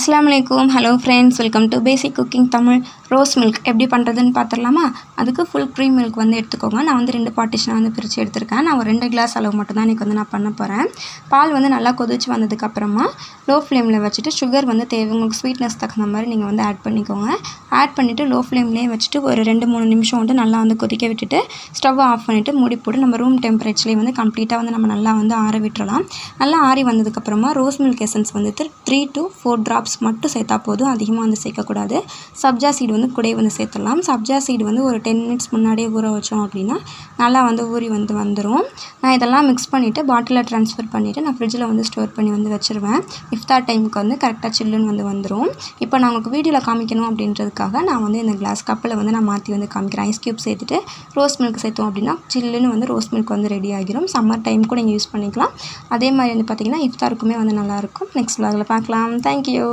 अस्सलामुअलैकुम hello friends welcome to basic cooking Tamil rose milk எப்படி பண்ணுறதுன்னு பார்த்துடலாமா. அதுக்கு ஃபுல் க்ரீம் மில்க் வந்து எடுத்துக்கோங்க. நான் வந்து 2 பார்ட்டிஷனாக வந்து பிரித்து எடுத்துருக்கேன். நான் ஒரு 2 கிளாஸ் அளவு மட்டும் தான் இன்றைக்கி வந்து நான் பண்ண போகிறேன். பால் வந்து நல்லா கொதிச்சு வந்ததுக்கப்புறமா லோ ஃப்ளேமில் வச்சுட்டு சுகர் வந்து தேவை உங்களுக்கு ஸ்வீட்னஸ் தகுந்த மாதிரி நீங்கள் வந்து ஆட் பண்ணிக்கோங்க. ஆட் பண்ணிவிட்டு லோ ஃப்ளேம்லேயே வச்சுட்டு ஒரு 2-3 நிமிஷம் வந்து நல்லா வந்து கொதிக்க விட்டுட்டு ஸ்டவ் ஆஃப் பண்ணிவிட்டு மூடி போட்டு நம்ம ரூம் டெம்பரேச்சர்லேயே வந்து கம்ப்ளீட்டாக வந்து நம்ம நல்லா வந்து ஆற விட்டுறலாம். நல்லா ஆறி வந்ததுக்கப்புறமா ரோஸ் மில்க் எசன்ஸ் வந்துட்டு 3 to 4 drops மட்டும் சேர்த்தா போதும். அதிகமாக வந்து சேர்க்கக்கூடாது. சப்ஜா சீடு வந்து கூட வந்து சேர்த்துடலாம். சப்ஜா சீடு வந்து ஒரு 10 minutes முன்னாடியே ஊற வச்சோம் அப்படின்னா நல்லா வந்து ஊறி வந்துடும். நான் இதெல்லாம் மிக்ஸ் பண்ணிவிட்டு பாட்டிலில் ட்ரான்ஸ்ஃபர் பண்ணிவிட்டு நான் ஃப்ரிட்ஜில் வந்து ஸ்டோர் பண்ணி வந்து வச்சுருவேன். இஃப்தார் டைமுக்கு வந்து கரெக்டாக சில்லுன்னு வந்து வந்துடும். இப்போ நான் உங்களுக்கு வீடியோவில் காமிக்கணும் அப்படின்றதுக்காக நான் வந்து இந்த கிளாஸ் கப்பில் வந்து நான் மாற்றி வந்து காமிக்கிறேன். ஐஸ் க்யூப் சேர்த்துட்டு ரோஸ் மில்க் சேர்த்தோம் அப்படின்னா சில்லுன்னு வந்து ரோஸ் மில்க் வந்து ரெடி ஆகிரும். சம்மர் டைம் கூட நீங்கள் யூஸ் பண்ணிக்கலாம். அதே மாதிரி வந்து பார்த்திங்கன்னா இஃப்தாருக்குமே வந்து நல்லாயிருக்கும். நெக்ஸ்ட் vlogல பார்க்கலாம். தேங்க்யூ.